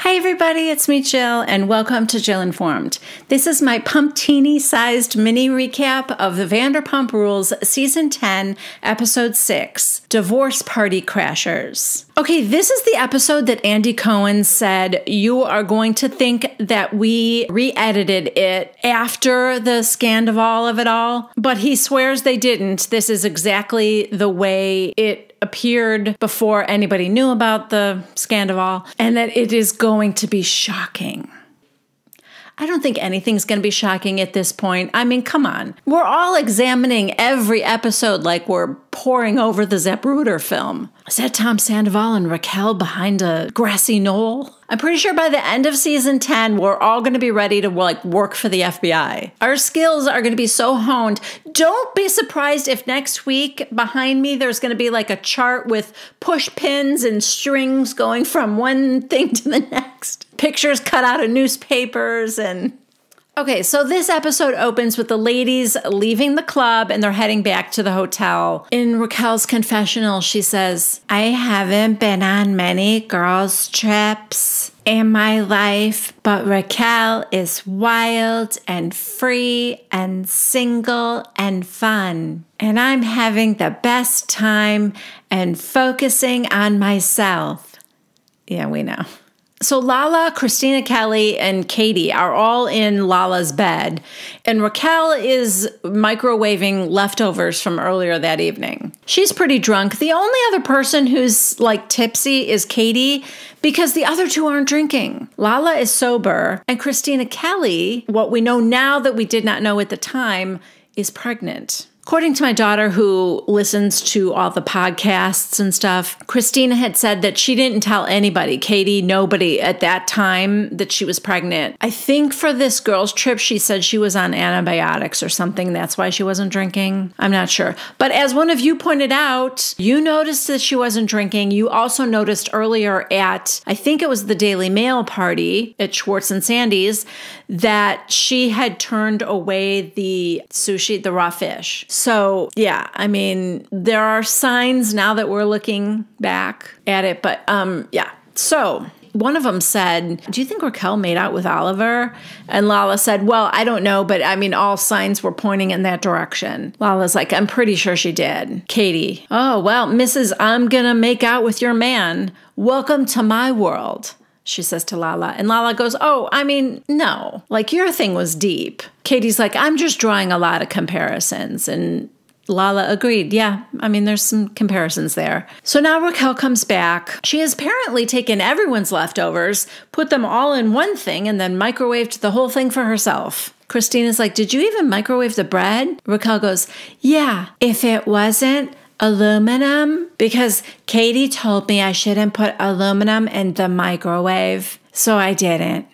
Hi everybody, it's me Jill and welcome to Jill Informed. This is my pumptini-sized mini recap of the Vanderpump Rules Season 10, Episode 6, Divorce Party Crashers. Okay, this is the episode that Andy Cohen said you are going to think that we re-edited it after the Scandoval of it all, but he swears they didn't. This is exactly the way it appeared before anybody knew about the Scandoval, and that it is going to be shocking. I don't think anything's going to be shocking at this point. I mean, come on. We're all examining every episode like we're poring over the Zapruder film. Is that Tom Sandoval and Raquel behind a grassy knoll? I'm pretty sure by the end of season 10, we're all going to be ready to work for the FBI. Our skills are going to be so honed. Don't be surprised if next week behind me there's going to be like a chart with push pins and strings going from one thing to the next. Pictures cut out of newspapers and... Okay, so this episode opens with the ladies leaving the club and they're heading back to the hotel. In Raquel's confessional, she says, I haven't been on many girls' trips in my life, but Raquel is wild and free and single and fun. And I'm having the best time and focusing on myself. Yeah, we know. So Lala, Christina Kelly, and Katie are all in Lala's bed, and Raquel is microwaving leftovers from earlier that evening. She's pretty drunk. The only other person who's like tipsy is Katie, because the other two aren't drinking. Lala is sober, and Christina Kelly, what we know now that we did not know at the time, is pregnant. According to my daughter who listens to all the podcasts and stuff, Christina had said that she didn't tell anybody, Katie, nobody at that time that she was pregnant. I think for this girls' trip, she said she was on antibiotics or something. That's why she wasn't drinking. I'm not sure. But as one of you pointed out, you noticed that she wasn't drinking. You also noticed earlier at, I think it was the Daily Mail party at Schwartz and Sandy's, that she had turned away the sushi, the raw fish. So, yeah, I mean, there are signs now that we're looking back at it. But, yeah. So one of them said, do you think Raquel made out with Oliver? And Lala said, well, I don't know. But, I mean, all signs were pointing in that direction. Lala's like, I'm pretty sure she did. Katie, oh, well, Mrs. I'm going to make out with your man. Welcome to my world, she says to Lala. And Lala goes, oh, I mean, no. Like, your thing was deep. Katie's like, I'm just drawing a lot of comparisons. And Lala agreed. Yeah, I mean, there's some comparisons there. So now Raquel comes back. She has apparently taken everyone's leftovers, put them all in one thing, and then microwaved the whole thing for herself. Christina's like, did you even microwave the bread? Raquel goes, yeah, if it wasn't aluminum, because Katie told me I shouldn't put aluminum in the microwave, so I didn't.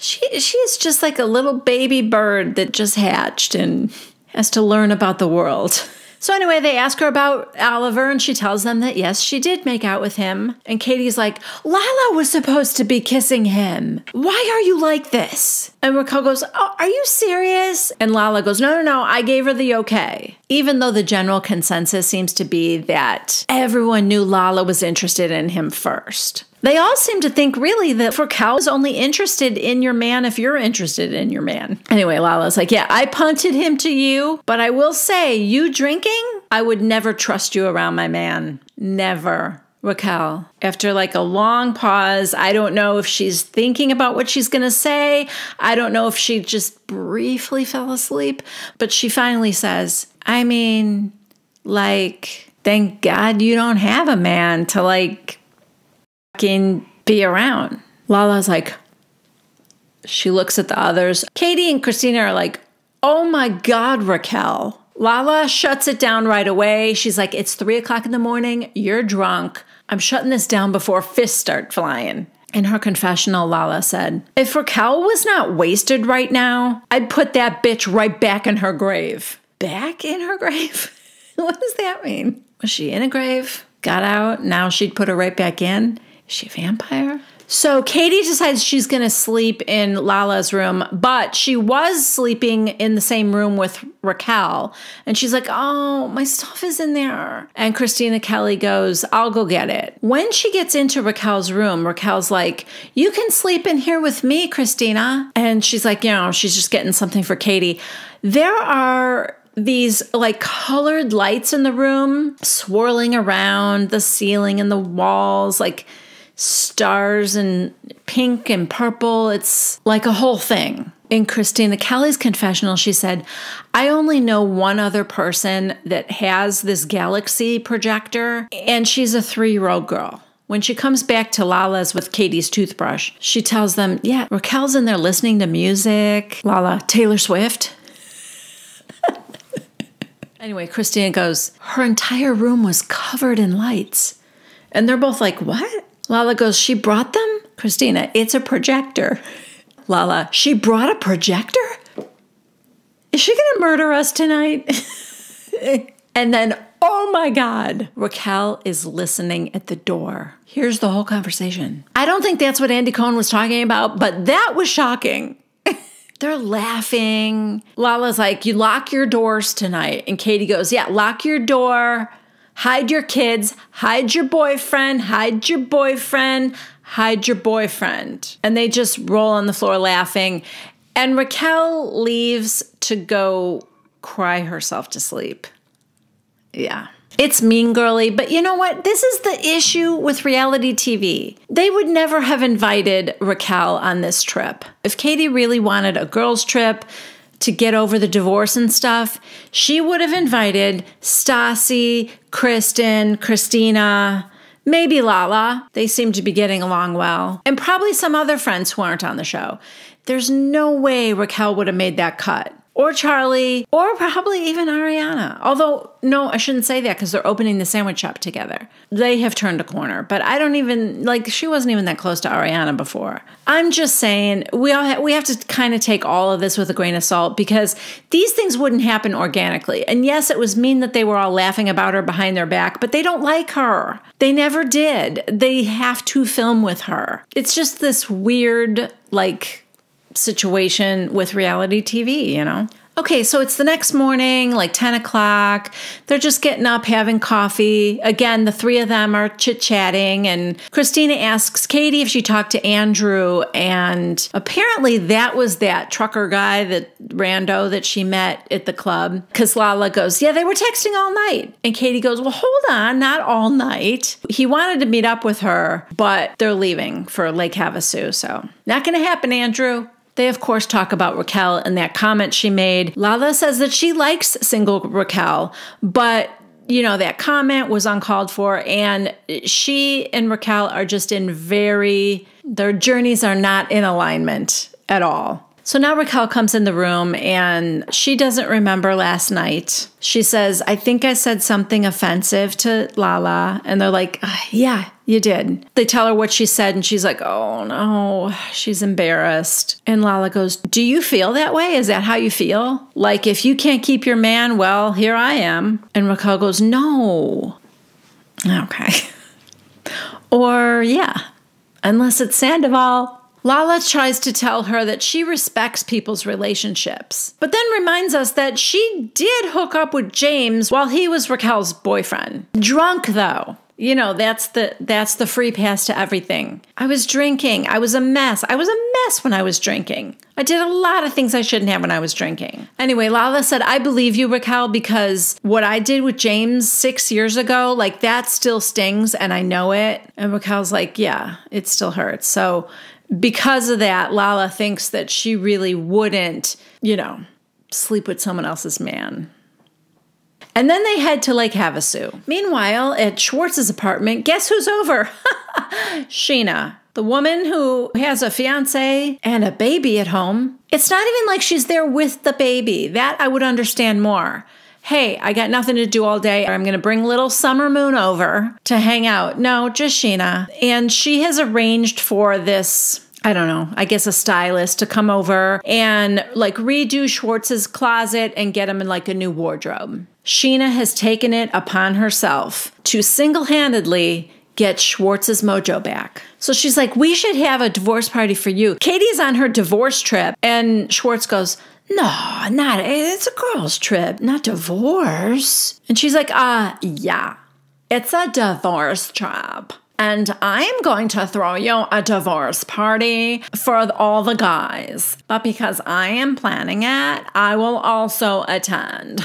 She's just like a little baby bird that just hatched and has to learn about the world. So anyway, they ask her about Oliver, and she tells them that, yes, she did make out with him. And Katie's like, Lala was supposed to be kissing him. Why are you like this? And Raquel goes, oh, are you serious? And Lala goes, no, I gave her the okay. Even though the general consensus seems to be that everyone knew Lala was interested in him first. They all seem to think, really, that Raquel is only interested in your man if you're interested in your man. Anyway, Lala's like, yeah, I punted him to you, but I will say, you drinking, I would never trust you around my man. Never. Raquel, after like a long pause, I don't know if she's thinking about what she's going to say. I don't know if she just briefly fell asleep, but she finally says, I mean, like, thank God you don't have a man to like fucking be around. Lala's like, she looks at the others. Katie and Christina are like, oh my God, Raquel. Lala shuts it down right away. She's like, it's 3 o'clock in the morning. You're drunk. I'm shutting this down before fists start flying. In her confessional, Lala said, if Raquel was not wasted right now, I'd put that bitch right back in her grave. Back in her grave? What does that mean? Was she in a grave? Got out? Now she'd put her right back in? Is she a vampire? So Katie decides she's going to sleep in Lala's room, but she was sleeping in the same room with Raquel. And she's like, oh, my stuff is in there. And Christina Kelly goes, I'll go get it. When she gets into Raquel's room, Raquel's like, you can sleep in here with me, Christina. And she's like, she's just getting something for Katie. There are these like colored lights in the room swirling around the ceiling and the walls, like stars and pink and purple. It's like a whole thing. In Christina Kelly's confessional, she said, I only know one other person that has this galaxy projector, and she's a 3-year-old girl. When she comes back to Lala's with Katie's toothbrush, she tells them, yeah, Raquel's in there listening to music. Lala, Taylor Swift. Anyway, Christina goes, her entire room was covered in lights. And they're both like, what? Lala goes, she brought them? Christina, it's a projector. Lala, she brought a projector? Is she going to murder us tonight? And then, oh my God, Raquel is listening at the door. Here's the whole conversation. I don't think that's what Andy Cohen was talking about, but that was shocking. They're laughing. Lala's like, you lock your doors tonight. And Katie goes, yeah, lock your door. Hide your kids. Hide your boyfriend. Hide your boyfriend. Hide your boyfriend. And they just roll on the floor laughing. And Raquel leaves to go cry herself to sleep. Yeah. It's mean girly, but you know what? This is the issue with reality TV. They would never have invited Raquel on this trip. If Katie really wanted a girls' trip to get over the divorce and stuff, she would have invited Stassi, Kristen, Christina, maybe Lala. They seem to be getting along well. And probably some other friends who aren't on the show. There's no way Raquel would have made that cut. Or Charli, or probably even Ariana. Although, no, I shouldn't say that because they're opening the sandwich shop together. They have turned a corner, but I don't even, she wasn't even that close to Ariana before. I'm just saying, we have to kind of take all of this with a grain of salt because these things wouldn't happen organically. And yes, it was mean that they were all laughing about her behind their back, but they don't like her. They never did. They have to film with her. It's just this weird, situation with reality TV, Okay, so it's the next morning, 10 o'clock. They're just getting up, having coffee. Again, the three of them are chit-chatting, and Christina asks Katie if she talked to Andrew, and apparently that was that trucker guy, that rando that she met at the club, because Lala goes, yeah, they were texting all night. And Katie goes, well, hold on, not all night. He wanted to meet up with her, but they're leaving for Lake Havasu, so not going to happen, Andrew. They, of course, talk about Raquel and that comment she made. Lala says that she likes single Raquel, but, that comment was uncalled for. And she and Raquel are just their journeys are not in alignment at all. So now Raquel comes in the room and she doesn't remember last night. She says, I think I said something offensive to Lala. And they're like, yeah, you did. They tell her what she said and she's like, oh no, she's embarrassed. And Lala goes, do you feel that way? Is that how you feel? Like if you can't keep your man, well, here I am. And Raquel goes, no. Okay. Or yeah, unless it's Sandoval. Lala tries to tell her that she respects people's relationships, but then reminds us that she did hook up with James while he was Raquel's boyfriend. Drunk, though. That's the free pass to everything. I was drinking. I was a mess. I was a mess when I was drinking. I did a lot of things I shouldn't have when I was drinking. Anyway, Lala said, I believe you, Raquel, because what I did with James 6 years ago, that still stings and I know it. And Raquel's like, yeah, it still hurts. So because of that, Lala thinks that she really wouldn't, sleep with someone else's man. And then they head to Lake Havasu. Meanwhile, at Schwartz's apartment, guess who's over? Scheana, the woman who has a fiance and a baby at home. It's not even like she's there with the baby. That I would understand more. Hey, I got nothing to do all day. I'm going to bring little Summer Moon over to hang out. No, just Scheana. And she has arranged for this, I don't know, I guess a stylist to come over and redo Schwartz's closet and get him in a new wardrobe. Scheana has taken it upon herself to single-handedly get Schwartz's mojo back. So she's like, we should have a divorce party for you. Katie's on her divorce trip. And Schwartz goes, no, it's a girl's trip, not divorce. And she's like, yeah, it's a divorce trip. And I'm going to throw you a divorce party for all the guys. But because I am planning it, I will also attend.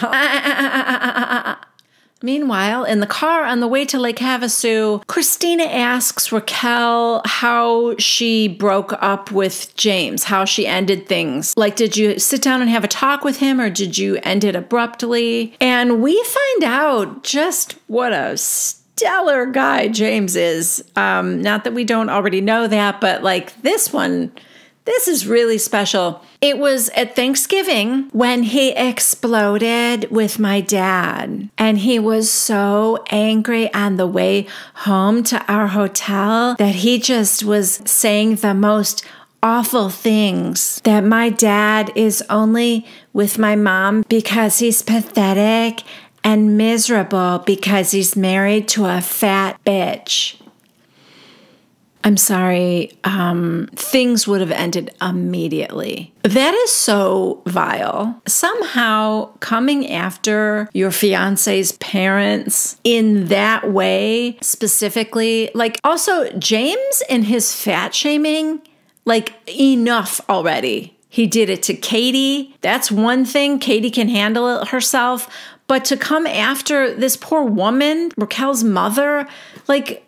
Meanwhile, in the car on the way to Lake Havasu, Christina asks Raquel how she broke up with James, how she ended things. Like, did you sit down and have a talk with him, or did you end it abruptly? And we find out just what a stellar guy James is. Not that we don't already know that, but like this is really special. It was at Thanksgiving when he exploded with my dad. And he was so angry on the way home to our hotel that he just was saying the most awful things. That my dad is only with my mom because he's pathetic and miserable because he's married to a fat bitch. I'm sorry, things would have ended immediately. That is so vile. Somehow coming after your fiance's parents in that way, specifically, like also James and his fat shaming, like enough already. He did it to Katie. That's one thing. Katie can handle it herself. But to come after this poor woman, Raquel's mother, like,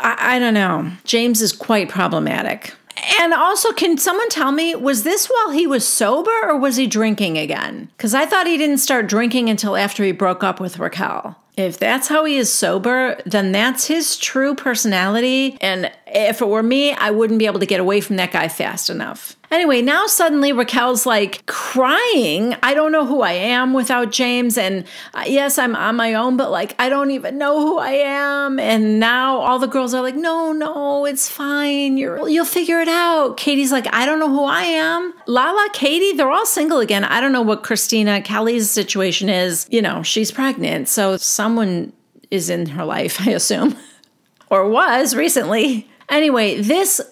I don't know. James is quite problematic. And also, can someone tell me, was this while he was sober or was he drinking again? Because I thought he didn't start drinking until after he broke up with Raquel. If that's how he is sober, then that's his true personality. And if it were me, I wouldn't be able to get away from that guy fast enough. Anyway, now suddenly Raquel's like crying. I don't know who I am without James. And yes, I'm on my own, but like, I don't even know who I am. And now all the girls are like, no, it's fine. You'll figure it out. Katie's like, I don't know who I am. Lala, Katie, they're all single again. I don't know what Christina Kelly's situation is. You know, she's pregnant. So someone is in her life, I assume, or was recently. Anyway, this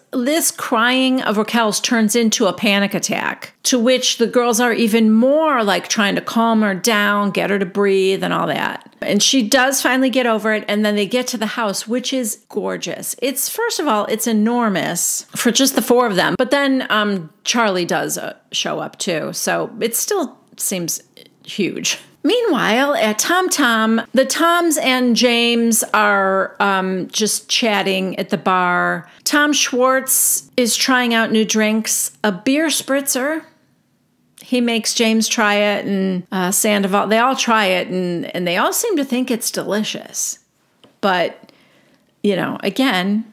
crying of Raquel's turns into a panic attack, to which the girls are even more like trying to calm her down, get her to breathe and all that. And she does finally get over it, and then they get to the house, which is gorgeous. It's, first of all, it's enormous for just the four of them. But then Charli does show up too, so it still seems huge. Meanwhile, at Tom Tom, the Toms and James are just chatting at the bar. Tom Schwartz is trying out new drinks, a beer spritzer. He makes James try it, and Sandoval. They all try it, and they all seem to think it's delicious. But, you know, again,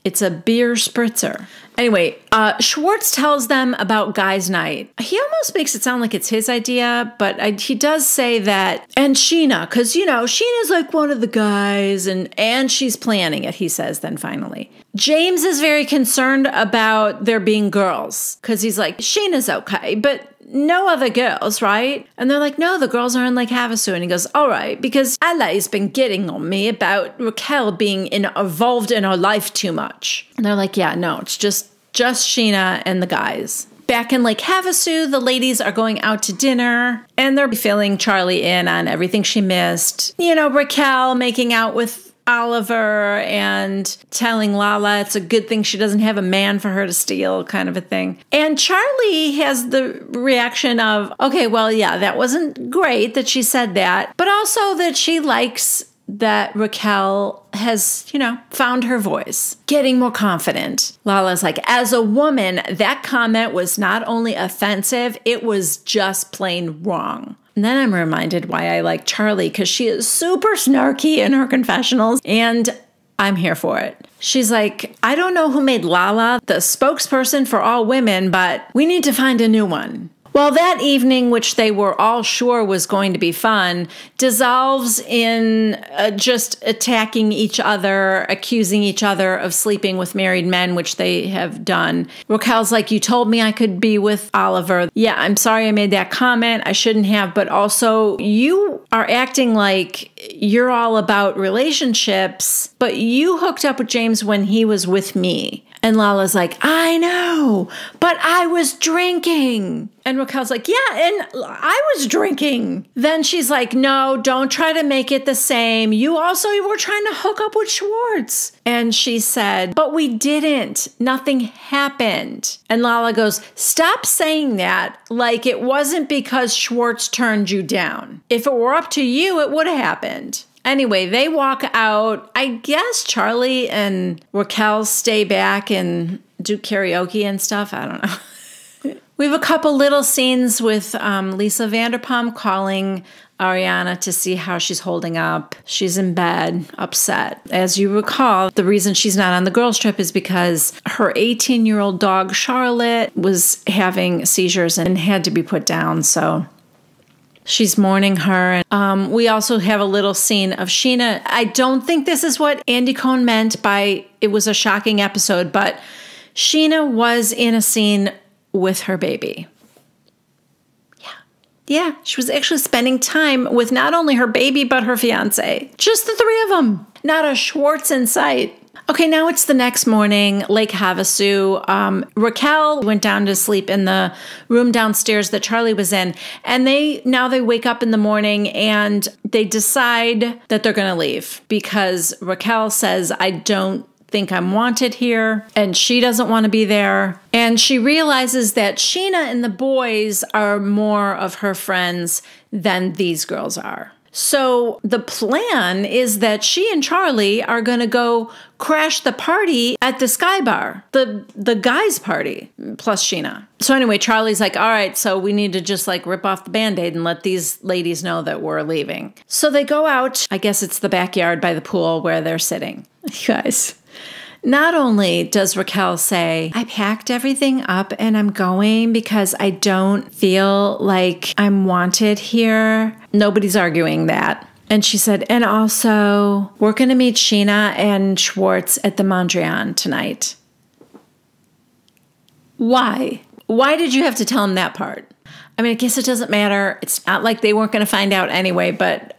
it's a beer spritzer. Anyway, Schwartz tells them about guys' night. He almost makes it sound like it's his idea, but he does say that, and Scheana, because, you know, Sheena's like one of the guys, and she's planning it, he says then finally. James is very concerned about there being girls, because he's like, Sheena's okay, but no other girls, right? And they're like, no, the girls are in Lake Havasu. And he goes, all right, because LA's been getting on me about Raquel being involved in her life too much. And they're like, yeah, no, it's just Scheana and the guys. Back in Lake Havasu, the ladies are going out to dinner, and they're filling Charli in on everything she missed. You know, Raquel making out with Oliver and telling Lala it's a good thing she doesn't have a man for her to steal, kind of a thing. And Charli has the reaction of, okay, well, yeah, that wasn't great that she said that, but also that she likes that Raquel has, you know, found her voice, getting more confident. Lala's like, as a woman, that comment was not only offensive, it was just plain wrong. And then I'm reminded why I like Charli, because she is super snarky in her confessionals, and I'm here for it. She's like, I don't know who made Lala the spokesperson for all women, but we need to find a new one. Well, that evening, which they were all sure was going to be fun, dissolves in just attacking each other, accusing each other of sleeping with married men, which they have done. Raquel's like, you told me I could be with Oliver. Yeah, I'm sorry I made that comment. I shouldn't have. But also, you are acting like you're all about relationships, but you hooked up with James when he was with me. And Lala's like, I know, but I was drinking. And Raquel's like, yeah, and I was drinking. Then she's like, no, don't try to make it the same. You also were trying to hook up with Schwartz. And she said, but we didn't. Nothing happened. And Lala goes, stop saying that like it wasn't because Schwartz turned you down. If it were up to you, it would have happened. Anyway, they walk out. I guess Charli and Raquel stay back and do karaoke and stuff. I don't know. We have a couple little scenes with Lisa Vanderpump calling Ariana to see how she's holding up. She's in bed, upset. As you recall, the reason she's not on the girls' trip is because her 18-year-old dog, Charlotte, was having seizures and had to be put down, so she's mourning her. We also have a little scene of Scheana. I don't think this is what Andy Cohen meant by it was a shocking episode, but Scheana was in a scene with her baby. Yeah, she was actually spending time with not only her baby, but her fiance. Just the three of them. Not a Schwartz in sight. Okay, now it's the next morning, Lake Havasu. Raquel went down to sleep in the room downstairs that Charli was in. And they wake up in the morning and they decide that they're going to leave because Raquel says, I don't think I'm wanted here, and she doesn't want to be there. And she realizes that Scheana and the boys are more of her friends than these girls are. So the plan is that she and Charli are going to go crash the party at the Sky Bar, the guys' party, plus Scheana. So anyway, Charli's like, all right, so we need to just like rip off the Band-Aid and let these ladies know that we're leaving. So they go out. I guess it's the backyard by the pool where they're sitting. You guys, not only does Raquel say, I packed everything up and I'm going because I don't feel like I'm wanted here. Nobody's arguing that. And she said, and also, we're going to meet Scheana and Schwartz at the Mondrian tonight. Why? Why did you have to tell him that part? I mean, I guess it doesn't matter. It's not like they weren't going to find out anyway, but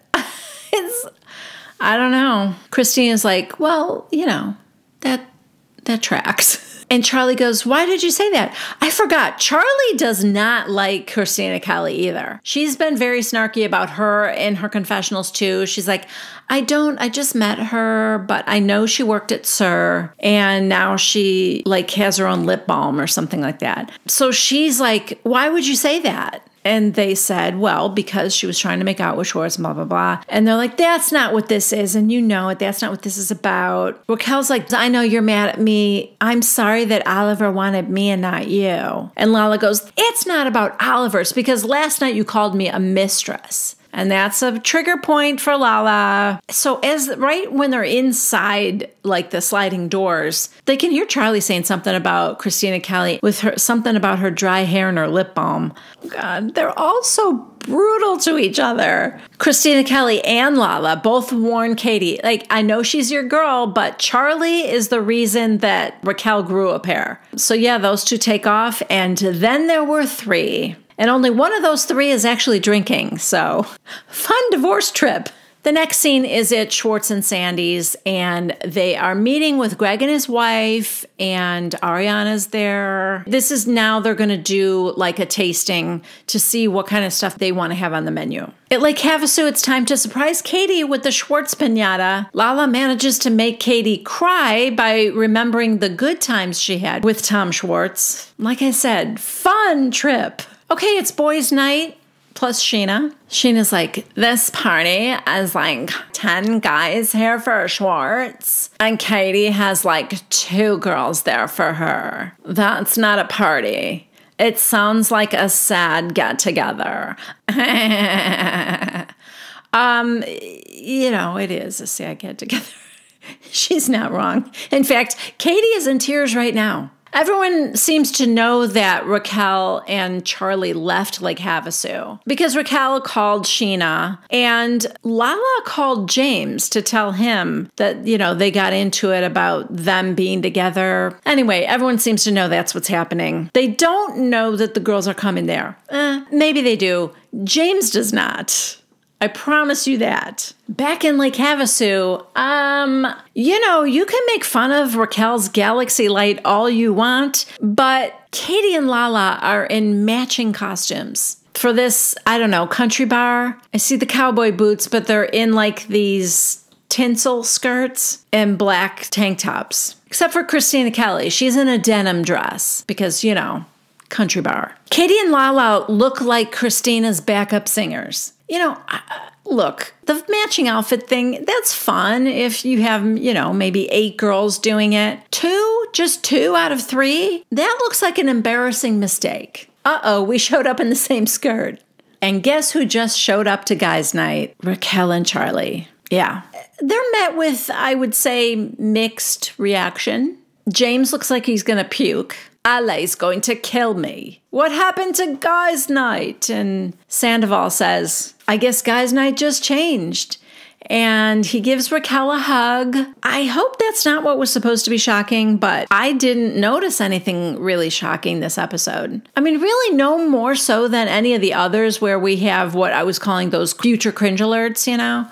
I don't know. Christina's like, well, you know, that tracks. And Charli goes, why did you say that? I forgot. Charli does not like Christina Kelly either. She's been very snarky about her in her confessionals too. She's like, I just met her, but I know she worked at SUR and now she like has her own lip balm or something like that. So she's like, why would you say that? And they said, well, because she was trying to make out with Schwartz, blah, blah, blah. And they're like, that's not what this is. And you know it. That's not what this is about. Raquel's like, I know you're mad at me. I'm sorry that Oliver wanted me and not you. And Lala goes, it's not about Oliver's because last night you called me a mistress. And that's a trigger point for Lala. So right when they're inside like the sliding doors, they can hear Charli saying something about Christina Kelly with her, something about her dry hair and her lip balm. God, they're all so brutal to each other. Christina Kelly and Lala both warn Katie, like, I know she's your girl, but Charli is the reason that Raquel grew a pair. So yeah, those two take off. And then there were three. And only one of those three is actually drinking. So fun divorce trip. The next scene is at Schwartz and Sandy's, and they are meeting with Greg and his wife, and Ariana's there. This is now they're going to do like a tasting to see what kind of stuff they want to have on the menu. At Lake Havasu, it's time to surprise Katie with the Schwartz piñata. Lala manages to make Katie cry by remembering the good times she had with Tom Schwartz. Like I said, fun trip. Okay, it's boys' night, plus Scheana. Scheana's like, this party is like 10 guys here for Schwartz. And Katie has like 2 girls there for her. That's not a party. It sounds like a sad get-together. You know, it is a sad get-together. She's not wrong. In fact, Katie is in tears right now. Everyone seems to know that Raquel and Charli left Lake Havasu because Raquel called Scheana and Lala called James to tell him that, you know, they got into it about them being together. Anyway, everyone seems to know that's what's happening. They don't know that the girls are coming there. Maybe they do. James does not. I promise you that. Back in Lake Havasu, you can make fun of Raquel's Galaxy light all you want, but Katie and Lala are in matching costumes. For this, I don't know, country bar. I see the cowboy boots, but they're in like these tinsel skirts and black tank tops. Except for Christina Kelly. She's in a denim dress because, country bar. Katie and Lala look like Christina's backup singers. Look, the matching outfit thing, that's fun if you have, maybe 8 girls doing it. 2, just 2 out of 3? That looks like an embarrassing mistake. Uh-oh, we showed up in the same skirt. And guess who just showed up to guys' night? Raquel and Charli. Yeah. They're met with, I would say, mixed reaction. James looks like he's going to puke. Ala's going to kill me. What happened to guys' night? And Sandoval says, I guess guys' night just changed. And he gives Raquel a hug. I hope that's not what was supposed to be shocking, but I didn't notice anything really shocking this episode. I mean, really no more so than any of the others where we have what I was calling those future cringe alerts,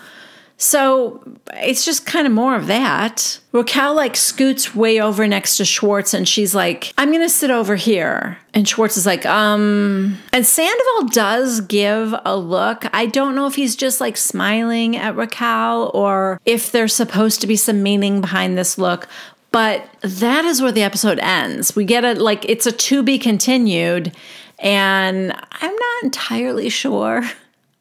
So it's just kind of more of that. Raquel scoots way over next to Schwartz and she's like, I'm going to sit over here. And Schwartz is like, And Sandoval does give a look. I don't know if he's just smiling at Raquel or if there's supposed to be some meaning behind this look. But that is where the episode ends. We get it's a to be continued. And I'm not entirely sure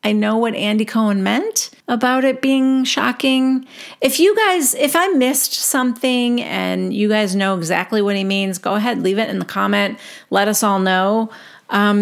I know what Andy Cohen meant about it being shocking. If I missed something and you guys know exactly what he means, go ahead, leave it in the comment. Let us all know.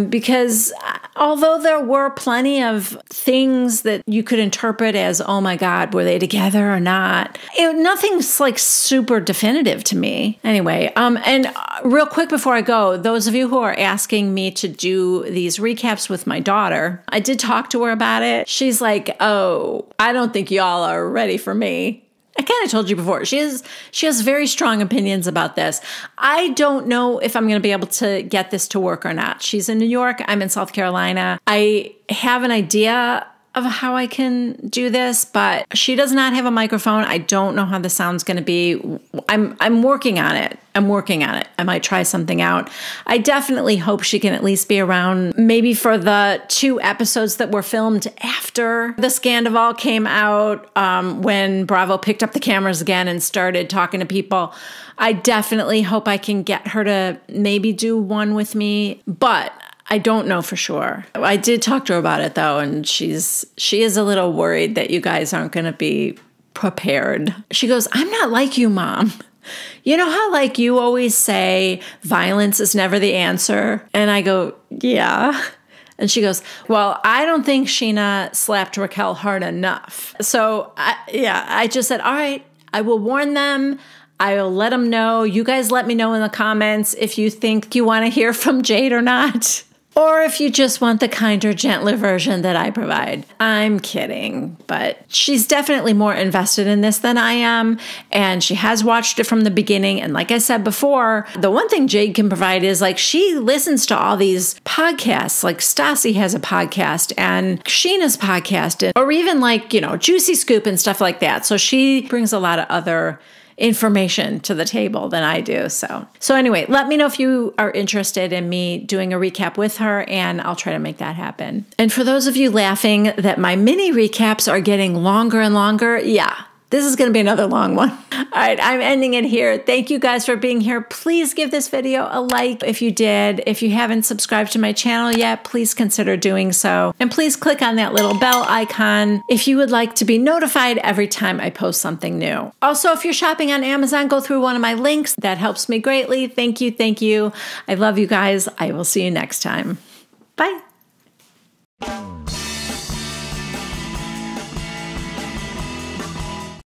Because although there were plenty of things that you could interpret as, oh my God, were they together or not? Nothing's super definitive to me. Anyway, and real quick before I go, those of you who are asking me to do these recaps with my daughter, I did talk to her about it. She's like, oh, I don't think y'all are ready for me. I kind of told you before, she has very strong opinions about this. I don't know if I'm going to be able to get this to work or not. She's in New York. I'm in South Carolina. I have an idea of how I can do this, but she does not have a microphone. I don't know how the sound's going to be. I'm working on it. I might try something out. I definitely hope she can at least be around maybe for the 2 episodes that were filmed after the Scandoval came out, when Bravo picked up the cameras again and started talking to people. I definitely hope I can get her to maybe do one with me, but I don't know for sure. I did talk to her about it though, and she is a little worried that you guys aren't going to be prepared. She goes, I'm not like you, Mom. You know how you always say violence is never the answer? And I go, yeah. And she goes, well, I don't think Scheana slapped Raquel hard enough. So I just said, all right, I will warn them. I'll let them know. You guys let me know in the comments if you think you want to hear from Jade or not. Or if you just want the kinder, gentler version that I provide. I'm kidding, but she's definitely more invested in this than I am, and she has watched it from the beginning. And like I said before, the one thing Jade can provide is she listens to all these podcasts. Stassi has a podcast and Scheana's podcast, or even Juicy Scoop and stuff like that. So she brings a lot of other information to the table than I do. So anyway, let me know if you are interested in me doing a recap with her, and I'll try to make that happen. And for those of you laughing that my mini recaps are getting longer and longer, yeah, this is going to be another long one. All right, I'm ending it here. Thank you guys for being here. Please give this video a like if you did. If you haven't subscribed to my channel yet, please consider doing so. And please click on that little bell icon if you would like to be notified every time I post something new. Also, if you're shopping on Amazon, go through one of my links. That helps me greatly. Thank you. Thank you. I love you guys. I will see you next time. Bye.